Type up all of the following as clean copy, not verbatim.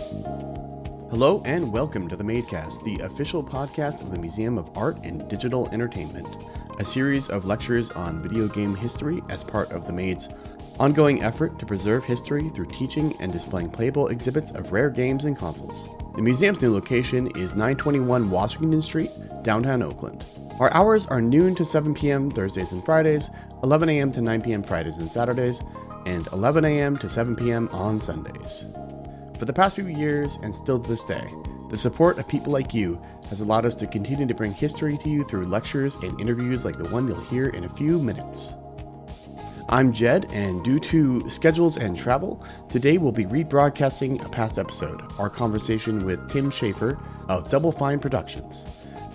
Hello and welcome to the MADEcast, the official podcast of the Museum of Art and Digital Entertainment, a series of lectures on video game history as part of the MADE's ongoing effort to preserve history through teaching and displaying playable exhibits of rare games and consoles. The museum's new location is 921 Washington Street, downtown Oakland. Our hours are noon to 7 p.m. Thursdays and Fridays, 11 a.m. to 9 p.m. Fridays and Saturdays, and 11 a.m. to 7 p.m. on Sundays. For the past few years, and still to this day, the support of people like you has allowed us to continue to bring history to you through lectures and interviews like the one you'll hear in a few minutes. I'm Jed, and due to schedules and travel, today we'll be rebroadcasting a past episode, our conversation with Tim Schafer of Double Fine Productions.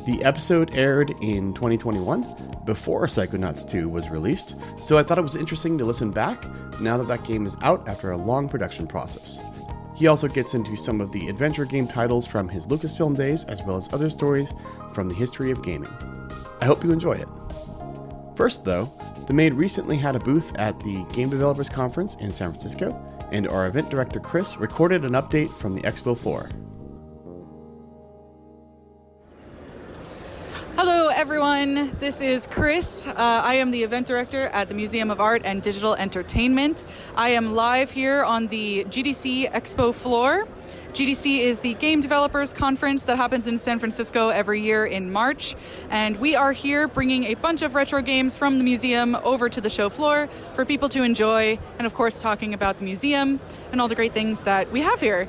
The episode aired in 2021, before Psychonauts 2 was released, so I thought it was interesting to listen back now that that game is out after a long production process. He also gets into some of the adventure game titles from his Lucasfilm days, as well as other stories from the history of gaming. I hope you enjoy it. First though, the MADE recently had a booth at the Game Developers Conference in San Francisco, and our event director Criss recorded an update from the expo floor. Hello everyone, this is Criss. I am the event director at the Museum of Art and Digital Entertainment. I am live here on the GDC expo floor. GDC is the Game Developers Conference that happens in San Francisco every year in March, and we are here bringing a bunch of retro games from the museum over to the show floor for people to enjoy, and of course talking about the museum and all the great things that we have here.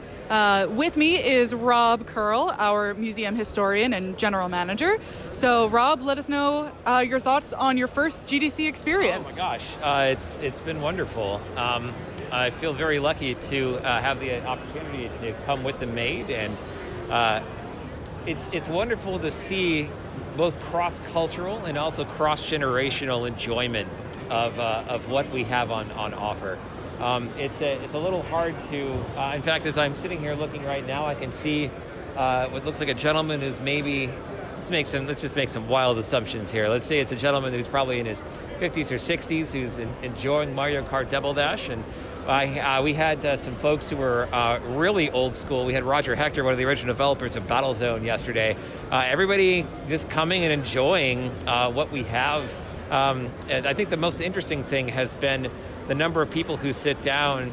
With me is Rob Curl, our museum historian and general manager. So Rob, let us know your thoughts on your first GDC experience. Oh my gosh, it's been wonderful. I feel very lucky to have the opportunity to come with the MADE, and it's wonderful to see both cross-cultural and also cross-generational enjoyment of what we have on offer. It's a little hard to, in fact, as I'm sitting here looking right now, I can see what looks like a gentleman who's maybe, let's just make some wild assumptions here. Let's say it's a gentleman who's probably in his 50s or 60s who's enjoying Mario Kart Double Dash, and we had some folks who were really old school. We had Roger Hector, one of the original developers of Battlezone, yesterday. Everybody just coming and enjoying what we have. And I think the most interesting thing has been the number of people who sit down,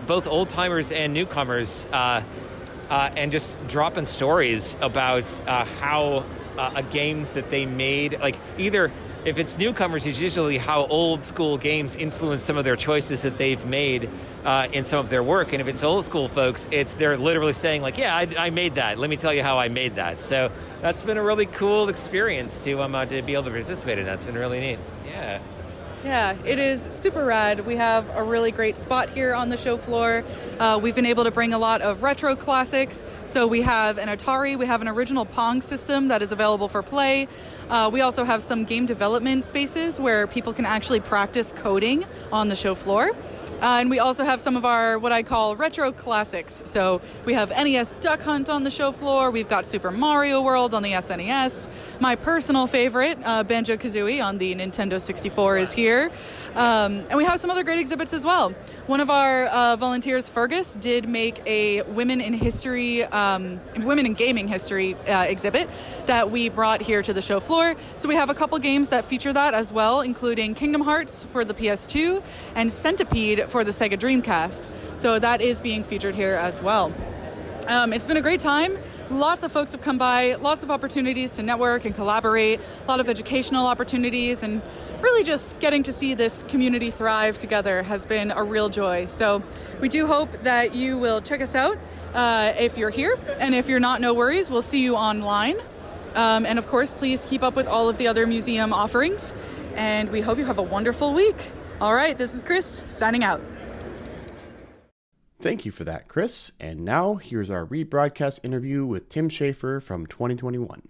both old-timers and newcomers, and just dropping stories about how games that they made, like either if it's newcomers, it's usually how old school games influence some of their choices that they've made in some of their work. And if it's old school folks, they're literally saying like, yeah, I made that. Let me tell you how I made that. So that's been a really cool experience to be able to participate in. That's been really neat. Yeah. Yeah, it is super rad. We have a really great spot here on the show floor. We've been able to bring a lot of retro classics. So we have an Atari, we have an original Pong system that is available for play. We also have some game development spaces where people can actually practice coding on the show floor. And we also have some of our, what I call, retro classics. So we have NES Duck Hunt on the show floor. We've got Super Mario World on the SNES. My personal favorite, Banjo-Kazooie on the Nintendo 64 is here. And we have some other great exhibits as well. One of our volunteers, Fergus, did make a Women in Gaming History exhibit that we brought here to the show floor. So we have a couple games that feature that as well, including Kingdom Hearts for the PS2 and Centipede for the Sega Dreamcast. So that is being featured here as well. It's been a great time. Lots of folks have come by, lots of opportunities to network and collaborate, a lot of educational opportunities, and really just getting to see this community thrive together has been a real joy. So we do hope that you will check us out if you're here, and if you're not, no worries, we'll see you online. And of course, please keep up with all of the other museum offerings, and we hope you have a wonderful week. All right, this is Criss, signing out. Thank you for that, Criss. And now, here's our rebroadcast interview with Tim Schafer from 2021.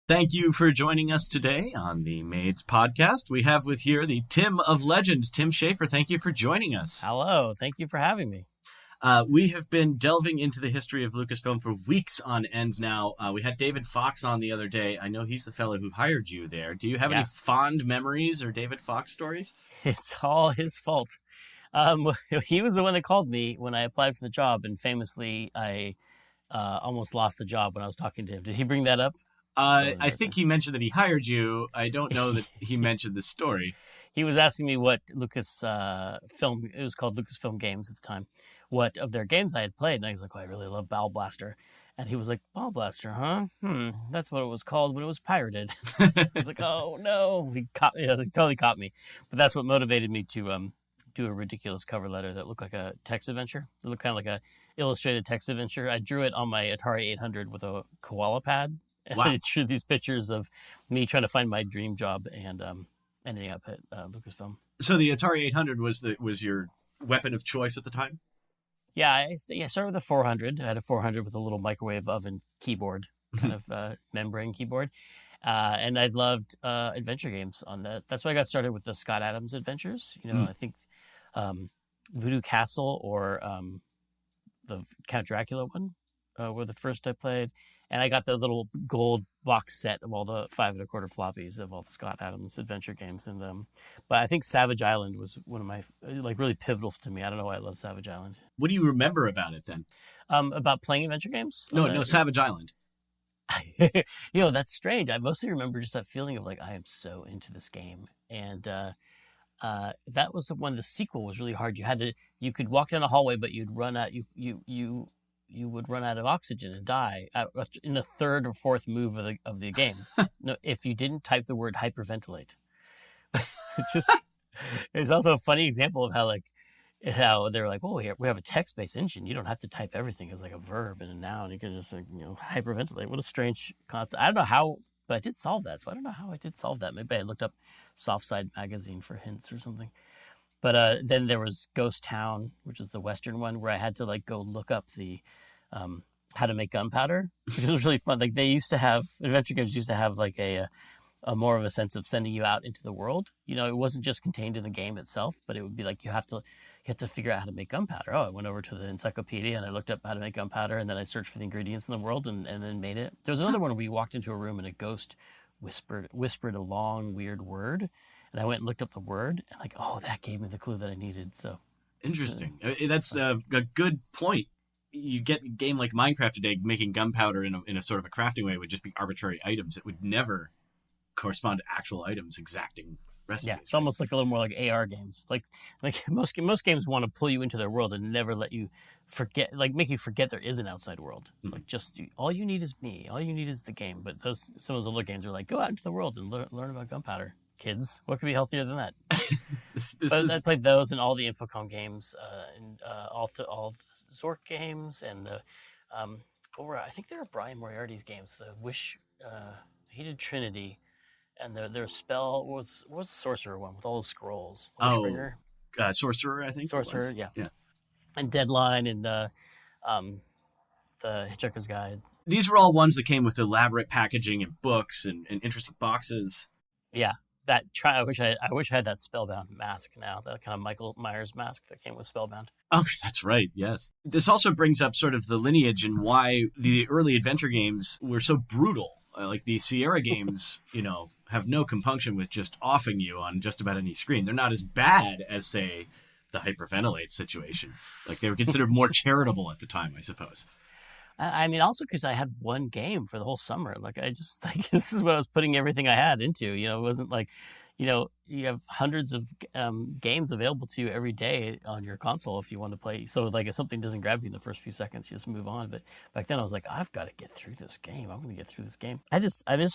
Thank you for joining us today on the MADE's podcast. We have with here the Tim of Legend, Tim Schafer. Thank you for joining us. Hello. Thank you for having me. We have been delving into the history of Lucasfilm for weeks on end now. We had David Fox on the other day. I know he's the fellow who hired you there. Do you have any fond memories or David Fox stories? It's all his fault. He was the one that called me when I applied for the job, and famously, I almost lost the job when I was talking to him. Did he bring that up? I think he mentioned that he hired you. I don't know that he mentioned the story. He was asking me what Lucas film. It was called Lucasfilm Games at the time. What of their games I had played, and I was like, "Oh, I really love Ball Blaster." And he was like, "Ball Blaster, huh? That's what it was called when it was pirated." I was like, "Oh no!" He totally caught me. But that's what motivated me to do a ridiculous cover letter that looked like a text adventure. It looked kind of like a illustrated text adventure. I drew it on my Atari 800 with a koala pad. And Wow. I drew these pictures of me trying to find my dream job and ending up at Lucasfilm. So the Atari 800 was your weapon of choice at the time? Yeah, I started with a 400. I had a 400 with a little microwave oven keyboard, kind of membrane keyboard. And I loved adventure games on that. That's why I got started with the Scott Adams adventures. I think Voodoo Castle or the Count Dracula one were the first I played. And I got the little gold box set of all the 5 1/4 floppies of all the Scott Adams adventure games. And but I think Savage Island was one of my really pivotal to me. I don't know why I love Savage Island. What do you remember about it then? About playing adventure games? No, Savage Island. That's strange. I mostly remember just that feeling of like I am so into this game, and that was the one. The sequel was really hard. You could walk down a hallway, but you'd run out. You would run out of oxygen and die in the 3rd or 4th move of the game. No, if you didn't type the word hyperventilate. It's also a funny example of how they're like, well, we have a text-based engine. You don't have to type everything as like a verb and a noun. You can just hyperventilate. What a strange concept. I don't know how, but I did solve that. So I don't know how I did solve that. Maybe I looked up Softside Magazine for hints or something. But then there was Ghost Town, which is the Western one, where I had to go look up the how to make gunpowder, which was really fun. Like adventure games used to have a more of a sense of sending you out into the world. It wasn't just contained in the game itself, but it would be like you have to figure out how to make gunpowder. Oh, I went over to the encyclopedia and I looked up how to make gunpowder, and then I searched for the ingredients in the world and then made it. There was another one where we walked into a room and a ghost whispered a long weird word. And I went and looked up the word, and that gave me the clue that I needed. So interesting. That's a good point. You get a game like Minecraft today, making gunpowder in a sort of a crafting way would just be arbitrary items. It would never correspond to actual items exacting recipes. Yeah, it's almost like a little more like AR games. Like most games want to pull you into their world and never let you forget, make you forget there is an outside world. Mm-hmm. All you need is me. All you need is the game. But some of those other games are like, go out into the world and learn about gunpowder. Kids, what could be healthier than that? I played those and all the Infocom games, and all the Zork games, and I think there were Brian Moriarty's games. The Wish, he did Trinity, and their spell what was the Sorcerer one with all those scrolls. Sorcerer, I think. Sorcerer, yeah, and Deadline, and the Hitchhiker's Guide. These were all ones that came with elaborate packaging and books and interesting boxes. Yeah. I wish I had that Spellbound mask now, that kind of Michael Myers mask that came with Spellbound. Oh, that's right, yes. This also brings up sort of the lineage and why the early adventure games were so brutal. Like the Sierra games, have no compunction with just offing you on just about any screen. They're not as bad as, say, the hyperventilate situation. Like they were considered more charitable at the time, I suppose. I mean, also because I had one game for the whole summer. This is what I was putting everything I had into. It wasn't like, you have hundreds of games available to you every day on your console if you want to play. So if something doesn't grab you in the first few seconds, you just move on. But back then I was like, I've got to get through this game. I'm going to get through this game. I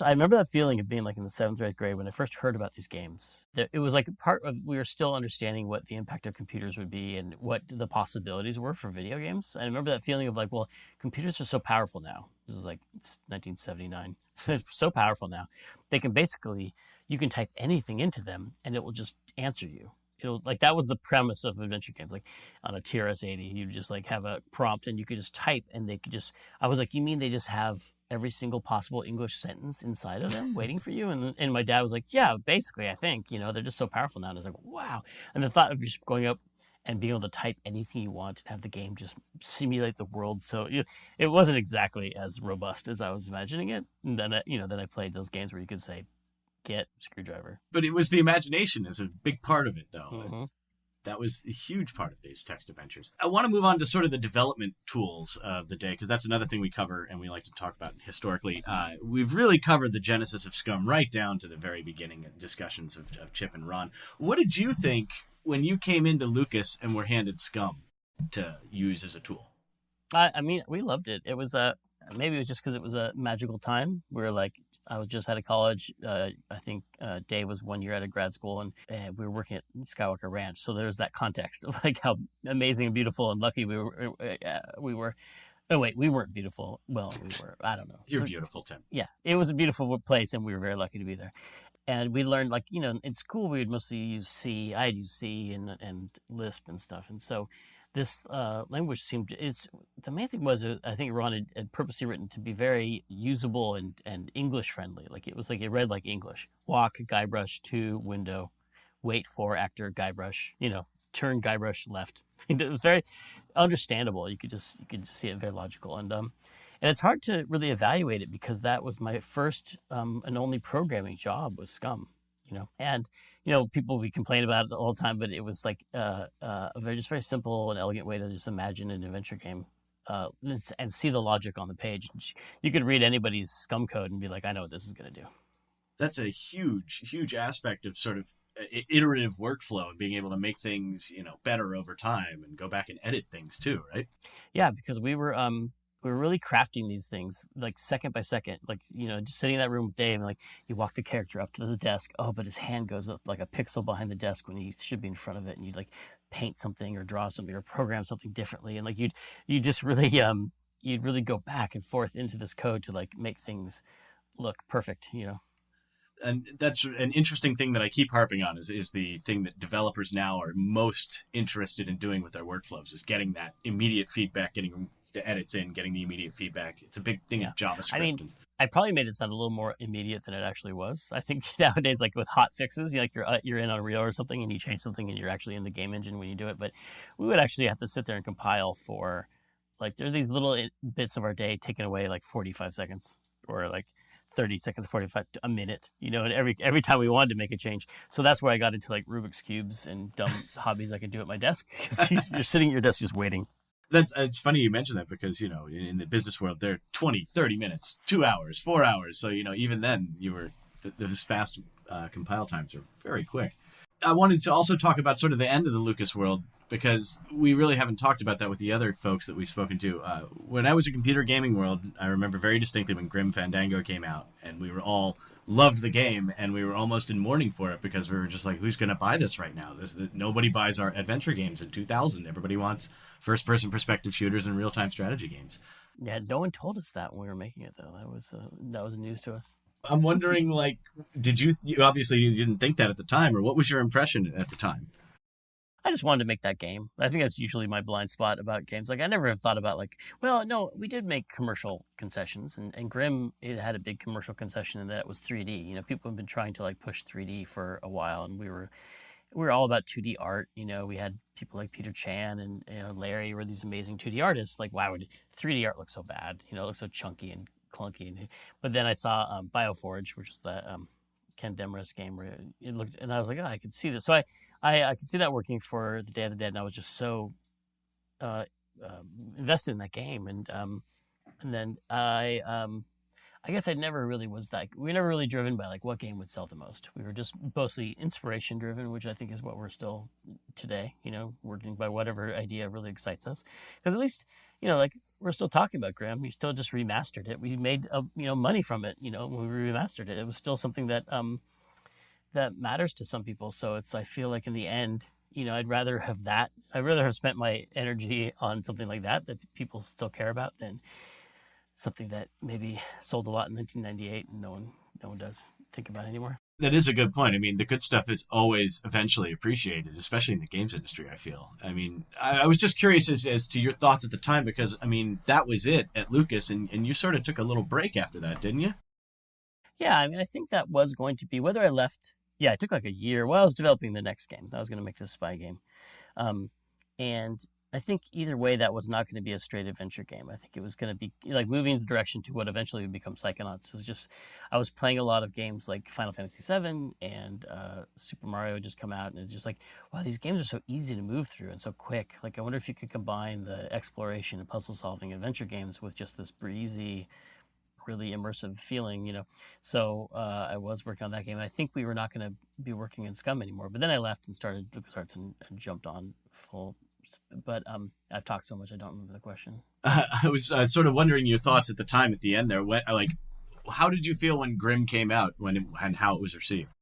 remember that feeling of being in the 7th or 8th grade when I first heard about these games. It was part of, we were still understanding what the impact of computers would be and what the possibilities were for video games. I remember that feeling of computers are so powerful now. This is it's 1979. They're so powerful now. They can you can type anything into them and it will just answer you. That was the premise of adventure games. On a TRS-80, you just have a prompt and you could just type and they could just, I was like, you mean they just have every single possible English sentence inside of them waiting for you? And my dad was like, yeah, basically, I think, they're just so powerful now. And I was like, wow. And the thought of just going up and being able to type anything you want and have the game just simulate the world. So it wasn't exactly as robust as I was imagining it. And then, then I played those games where you could say, get screwdriver. But it was the imagination is a big part of it, though. Mm-hmm. That was a huge part of these text adventures. I want to move on to sort of the development tools of the day, because that's another thing we cover and we like to talk about historically. We've really covered the genesis of Scum right down to the very beginning discussions of Chip and Ron. What did you think when you came into Lucas and were handed Scum to use as a tool? I mean, we loved it. It was maybe it was just because it was a magical time. We were like, I was just out of college. I think Dave was 1 year out of grad school, and we were working at Skywalker Ranch. So there's that context of like how amazing and beautiful and lucky we were. Oh wait, we weren't beautiful. Well, we were. I don't know. You're beautiful, Tim. Yeah, it was a beautiful place, and we were very lucky to be there. And we learned, like, in school we would mostly use C. I'd use C and Lisp and stuff, and so this language the main thing was, I think Ron had purposely written to be very usable and English friendly. Like it read like English. Walk, Guybrush, to, window, wait for, actor, Guybrush, turn, Guybrush, left. It was very understandable. You could see it very logical. And it's hard to really evaluate it because that was my first and only programming job was Scum, and people we complain about it all the time, but it was like a very simple and elegant way to just imagine an adventure game and see the logic on the page. You could read anybody's Scum code and be like, I know what this is going to do. That's a huge aspect of sort of iterative workflow and being able to make things, better over time and go back and edit things too, right? Yeah, because we were really crafting these things like second by second, like, just sitting in that room with Dave and like you walk the character up to the desk. Oh, but his hand goes up like a pixel behind the desk when he should be in front of it. And you'd like paint something or draw something or program something differently. And like, you just really, you'd really go back and forth into this code to like make things look perfect, And that's an interesting thing that I keep harping on is the thing that developers now are most interested in doing with their workflows is getting that immediate feedback, getting the edits in, getting the immediate feedback. It's a big thing of JavaScript. I mean, I probably made it sound a little more immediate than it actually was. I think nowadays, like with hot fixes, you're in Unreal or something and you change something and you're actually in the game engine when you do it. But we would actually have to sit there and compile for, like, there are these little bits of our day taken away like 45 seconds or like 30 seconds, 45, a minute, and every time we wanted to make a change. So that's where I got into like Rubik's Cubes and dumb hobbies I could do at my desk. You're sitting at your desk just waiting. It's funny you mention that because, in the business world, they're 20, 30 minutes, 2 hours, 4 hours. So, even then those fast compile times are very quick. I wanted to also talk about sort of the end of the Lucas world because we really haven't talked about that with the other folks that we've spoken to. When I was a computer gaming world, I remember very distinctly when Grim Fandango came out and we were all loved the game and we were almost in mourning for it because we were just like, who's going to buy this right now? Nobody buys our adventure games in 2000. Everybody wants first-person perspective shooters and real-time strategy games. Yeah, no one told us that when we were making it, though. That was news to us. I'm wondering, like, you obviously you didn't think that at the time, or what was your impression at the time? I just wanted to make that game. I think that's usually my blind spot about games. Like, I never have thought about, like, well, no, we did make commercial concessions, and Grim, it had a big commercial concession in that it was 3D. People have been trying to, like, push 3D for a while, and we were all about 2D art. We had people like Peter Chan and Larry were these amazing 2D artists. Like, why would 3D art look so bad? It looks so chunky and clunky. But then I saw Bioforge, which is that Ken Demarest game where it looked, and I was like, oh, I could see this. So I could see that working for the Day of the Dead, and I was just so invested in that game. And then I guess I never really was like, we were never really driven by like what game would sell the most. We were just mostly inspiration driven, which I think is what we're still today, working by whatever idea really excites us. Because at least, like we're still talking about Grim. We still just remastered it. We made, money from it, when we remastered it. It was still something that that matters to some people. So I feel like in the end, I'd rather have that. I'd rather have spent my energy on something like that people still care about than something that maybe sold a lot in 1998 and no one does think about anymore. That is a good point. I mean, the good stuff is always eventually appreciated, especially in the games industry, I feel. I mean, I was just curious as to your thoughts at the time because, I mean, that was it at Lucas, and you sort of took a little break after that, didn't you? Yeah, I mean, I think that was going to be, whether I left, yeah, it took like a year while I was developing the next game. I was going to make this spy game. And I think either way, that was not going to be a straight adventure game. I think it was going to be like moving in the direction to what eventually would become Psychonauts. It was just, I was playing a lot of games like Final Fantasy VII and Super Mario had just come out, and it's just like, wow, these games are so easy to move through and so quick. Like, I wonder if you could combine the exploration and puzzle solving adventure games with just this breezy, really immersive feeling, So I was working on that game. I think we were not going to be working in Scum anymore, but then I left and started LucasArts and jumped on full. But I've talked so much, I don't remember the question. I was sort of wondering your thoughts at the time at the end there. How did you feel when Grimm came out and how it was received?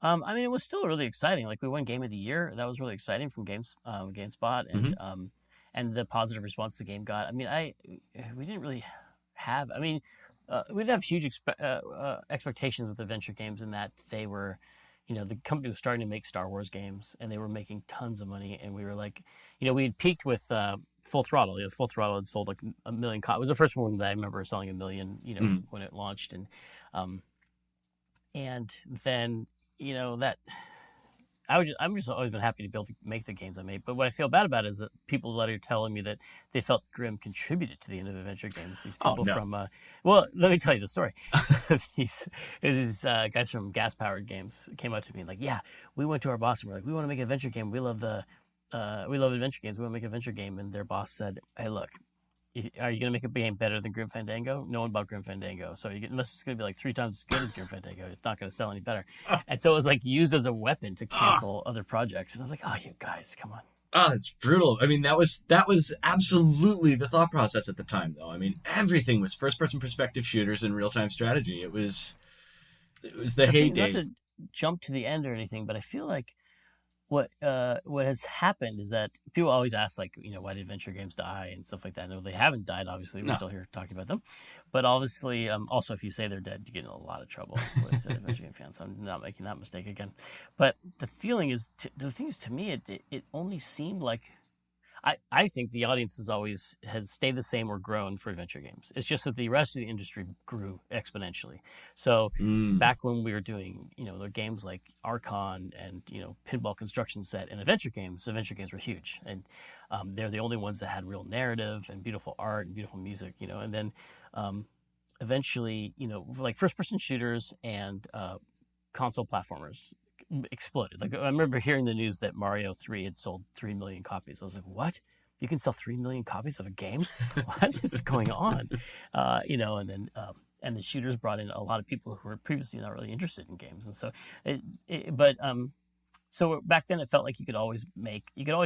I mean, it was still really exciting. Like, we won Game of the Year. That was really exciting from GameSpot, and and the positive response the game got. I mean, we didn't really have. I mean, we didn't have huge expectations with adventure games in that they were. The company was starting to make Star Wars games, and they were making tons of money. And we were like, we had peaked with Full Throttle. Full Throttle had sold like 1 million copies. It was the first one that I remember selling 1 million, when it launched. And then, that I'm just always been happy to be able to make the games I made. But what I feel bad about is that people that are telling me that they felt Grimm contributed to the end of adventure games. These people from, well, let me tell you the story. So these guys from Gas Powered Games came up to me and like, yeah, we went to our boss and we're like, we want to make an adventure game. We love adventure games. We want to make an adventure game. And their boss said, hey, look, are you going to make a game better than Grim Fandango? No one bought Grim Fandango. So unless it's going to be like 3 times as good as Grim Fandango, it's not going to sell any better. And so it was like used as a weapon to cancel other projects. And I was like, oh, you guys, come on. Oh, it's brutal. I mean, that was absolutely the thought process at the time, though. I mean, everything was first-person perspective shooters and real-time strategy. It was the heyday. Not to jump to the end or anything, but I feel like what has happened is that people always ask, like, why did adventure games die and stuff like that. No, they haven't died, obviously. We're still here talking about them. But obviously, also, if you say they're dead, you get in a lot of trouble with adventure game fans. I'm not making that mistake again. But the thing is, to me, it only seemed like, I think the audience has stayed the same or grown for adventure games. It's just that the rest of the industry grew exponentially. So back when we were doing, the games like Archon and, Pinball Construction Set and adventure games were huge. And they're the only ones that had real narrative and beautiful art and beautiful music, And then eventually, like first-person shooters and console platformers exploded. Like, I remember hearing the news that Mario 3 had sold 3 million copies. I was like, what? You can sell 3 million copies of a game? What is going on? And then and the shooters brought in a lot of people who were previously not really interested in games. And so so back then it felt like you could always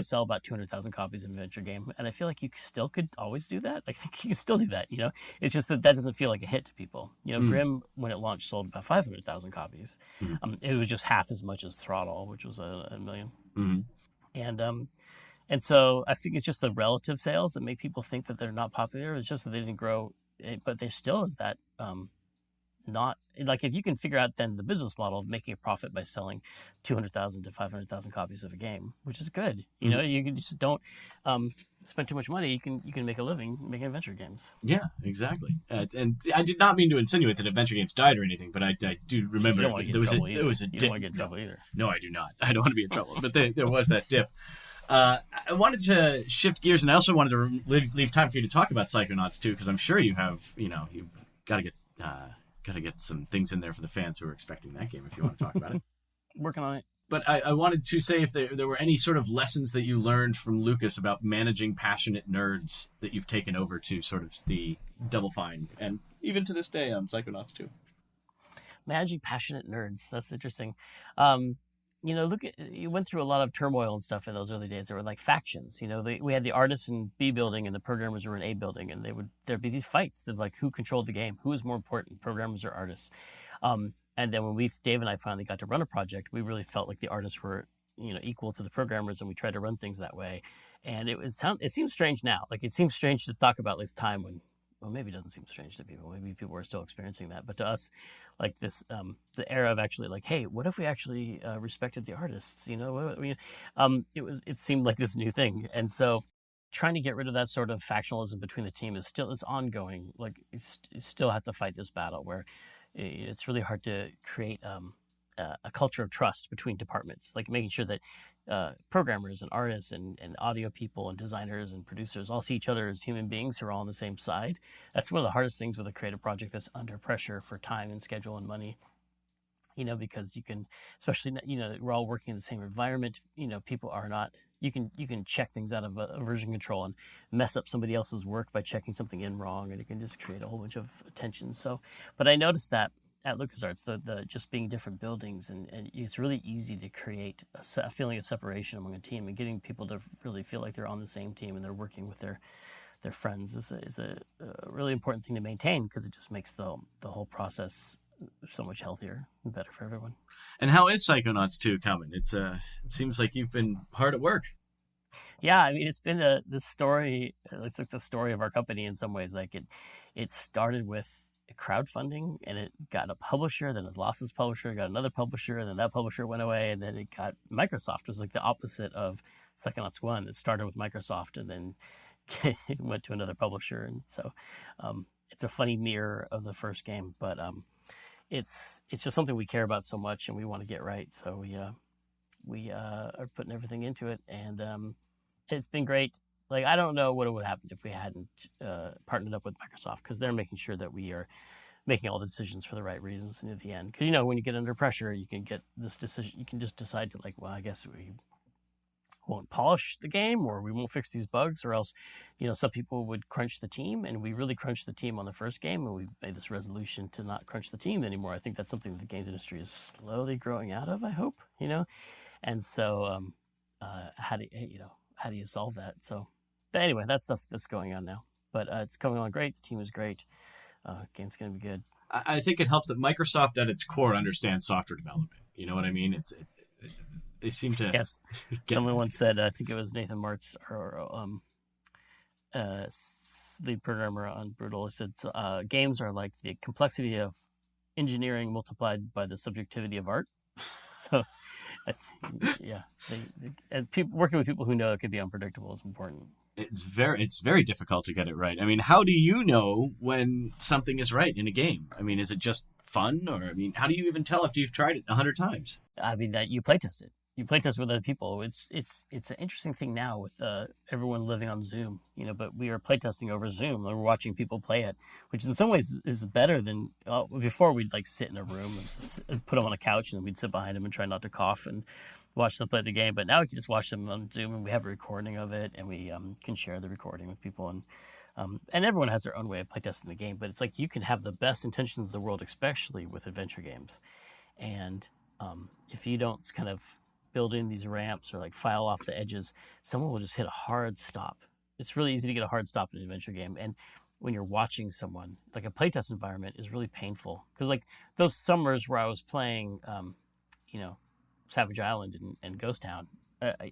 sell about 200,000 copies of an adventure game. And I feel like you still could always do that. I think you can still do that, It's just that doesn't feel like a hit to people. Grimm, when it launched, sold about 500,000 copies. It was just half as much as Throttle, which was a million. And so I think it's just the relative sales that make people think that they're not popular. It's just that they didn't grow, but there still is that not like, if you can figure out then the business model of making a profit by selling 200,000 to 500,000 copies of a game, which is good. You can just don't spend too much money. You can make a living making adventure games. Yeah, exactly. And I did not mean to insinuate that adventure games died or anything, but I do remember there was a dip. You don't want to get in trouble either. No, I do not. I don't want to be in trouble. But there was that dip. I wanted to shift gears, and I also wanted to leave time for you to talk about Psychonauts too, because I'm sure you have, you've got to get some things in there for the fans who are expecting that game, if you want to talk about it. Working on it. But I wanted to say if there were any sort of lessons that you learned from Lucas about managing passionate nerds that you've taken over to sort of the Double Fine, and even to this day on Psychonauts 2. Managing passionate nerds. That's interesting. You went through a lot of turmoil and stuff in those early days. There were like factions. We had the artists in B building and the programmers were in A building, and there'd be these fights that like who controlled the game, who was more important, programmers or artists. And then when Dave and I finally got to run a project, we really felt like the artists were equal to the programmers, and we tried to run things that way. And it seems strange now. Like, it seems strange to talk about this time when, well, maybe it doesn't seem strange to people. Maybe people are still experiencing that. But to us, like this, the era of actually like, hey, what if we actually respected the artists? It seemed like this new thing. And so trying to get rid of that sort of factionalism between the team it's ongoing. Like, you still have to fight this battle where it's really hard to create a culture of trust between departments, like making sure that programmers and artists and audio people and designers and producers all see each other as human beings who are all on the same side. That's one of the hardest things with a creative project that's under pressure for time and schedule and money. Because you can, especially, we're all working in the same environment. People are not, you can check things out of a version control and mess up somebody else's work by checking something in wrong, and it can just create a whole bunch of tension. So, but I noticed that at LucasArts, the just being different buildings, and it's really easy to create a feeling of separation among a team, and getting people to really feel like they're on the same team and they're working with their friends is a really important thing to maintain, because it just makes the whole process so much healthier and better for everyone. And how is Psychonauts 2 coming? It seems like you've been hard at work. Yeah, I mean, it's been this story. It's like the story of our company in some ways. Like it started with crowdfunding, and it got a publisher, then it lost its publisher, got another publisher, and then that publisher went away, and then it got Microsoft. It was like the opposite of Psychonauts 1. It started with Microsoft, and then it went to another publisher. And so it's a funny mirror of the first game, but it's just something we care about so much and we want to get right. So we are putting everything into it, and it's been great. Like, I don't know what would happen if we hadn't partnered up with Microsoft, because they're making sure that we are making all the decisions for the right reasons. And at the end, because when you get under pressure, you can get this decision. You can just decide to, like, well, I guess we won't polish the game, or we won't fix these bugs, or else, some people would crunch the team, and we really crunched the team on the first game, and we made this resolution to not crunch the team anymore. I think that's something that the games industry is slowly growing out of, I hope, and so how do you solve that? So but anyway, that's stuff that's going on now, but it's coming on great. The team is great. Game's going to be good. I think it helps that Microsoft at its core understands software development. You know what I mean? They seem to. Yes. Someone once said, I think it was Nathan Martz, or lead programmer on Brutal, said games are like the complexity of engineering multiplied by the subjectivity of art. So, working with people who know it could be unpredictable is important. It's very difficult to get it right. I mean, how do you know when something is right in a game? I mean, is it just fun, or how do you even tell after you've tried it 100 times? I mean, that you playtest it. You playtest with other people. It's an interesting thing now with everyone living on Zoom, but we are playtesting over Zoom. We're watching people play it, which in some ways is better than before. We'd like sit in a room and put them on a couch, and we'd sit behind them and try not to cough and watch them play the game. But now we can just watch them on Zoom, and we have a recording of it, and we can share the recording with people. And everyone has their own way of playtesting the game, but it's like you can have the best intentions of the world, especially with adventure games. And if you don't kind of build in these ramps or like file off the edges, someone will just hit a hard stop. It's really easy to get a hard stop in an adventure game. And when you're watching someone, like a playtest environment is really painful. Because like those summers where I was playing, Savage Island and Ghost Town,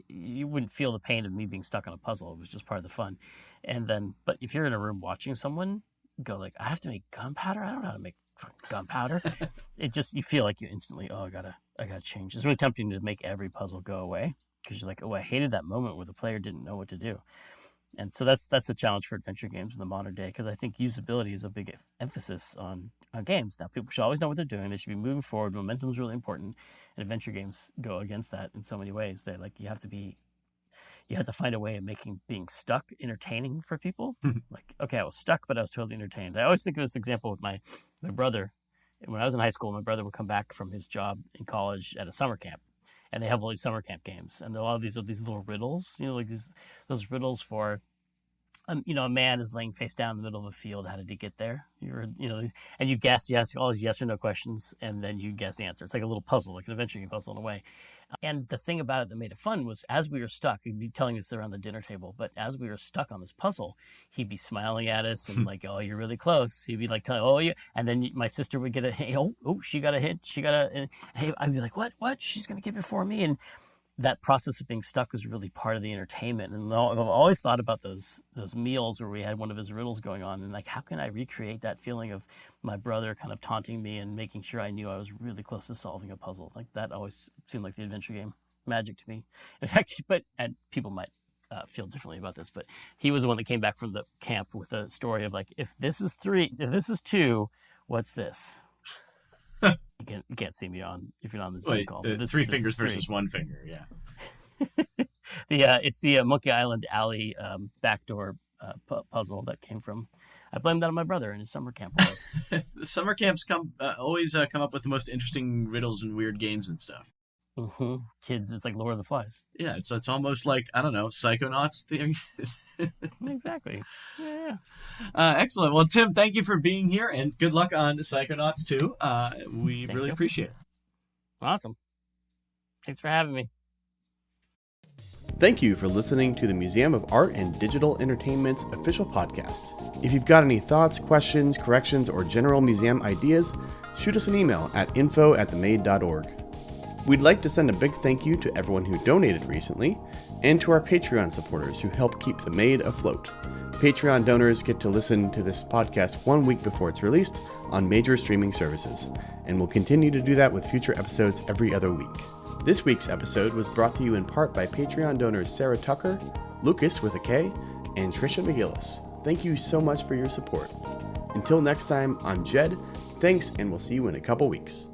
you wouldn't feel the pain of me being stuck on a puzzle. It was just part of the fun. And then, but if you're in a room watching someone go like, I have to make gunpowder? I don't know how to make gunpowder. You feel like you instantly, I gotta change. It's really tempting to make every puzzle go away, because you're like, I hated that moment where the player didn't know what to do. And so that's a challenge for adventure games in the modern day, because I think usability is a big emphasis on games. Now, people should always know what they're doing. They should be moving forward. Momentum is really important, and adventure games go against that in so many ways. They're like, you have to find a way of making being stuck entertaining for people. Like, okay, I was stuck, but I was totally entertained. I always think of this example with my brother. When I was in high school, my brother would come back from his job in college at a summer camp, and they have all these summer camp games, and a lot of these are these little riddles, like those riddles for, a man is laying face down in the middle of a field. How did he get there? And you guess, all these yes or no questions, and then you guess the answer. It's like a little puzzle, like an adventure game puzzle in a way. And the thing about it that made it fun was, as we were stuck, he'd be telling us around the dinner table, but as we were stuck on this puzzle, he'd be smiling at us and like, oh, you're really close. He'd be like telling, oh, yeah. And then my sister would get a, hey, she got a hit. Hey, I'd be like, what? She's going to get before me. And that process of being stuck was really part of the entertainment. And I've always thought about those meals where we had one of his riddles going on, and like, how can I recreate that feeling of my brother kind of taunting me and making sure I knew I was really close to solving a puzzle? Like, that always seemed like the adventure game magic to me. In fact, and people might feel differently about this, but he was the one that came back from the camp with a story of like, if this is 2, what's this? You can't see me if you're not on the Zoom call. Three fingers versus one finger, yeah. It's the Monkey Island Alley backdoor puzzle that came from. I blame that on my brother and his summer camp. The summer camps always come up with the most interesting riddles and weird games and stuff. Mm-hmm. Kids, it's like Lord of the Flies. Yeah, it's almost like, I don't know, Psychonauts thing. Exactly. Yeah. Excellent. Well, Tim, thank you for being here, and good luck on Psychonauts 2. We really appreciate it. Awesome. Thanks for having me. Thank you for listening to the Museum of Art and Digital Entertainment's official podcast. If you've got any thoughts, questions, corrections, or general museum ideas, shoot us an email at info@themade.org. We'd like to send a big thank you to everyone who donated recently, and to our Patreon supporters who help keep The Made afloat. Patreon donors get to listen to this podcast 1 week before it's released on major streaming services, and we'll continue to do that with future episodes every other week. This week's episode was brought to you in part by Patreon donors Sarah Tucker, Lucas with a K, and Trisha McGillis. Thank you so much for your support. Until next time, I'm Jed. Thanks, and we'll see you in a couple weeks.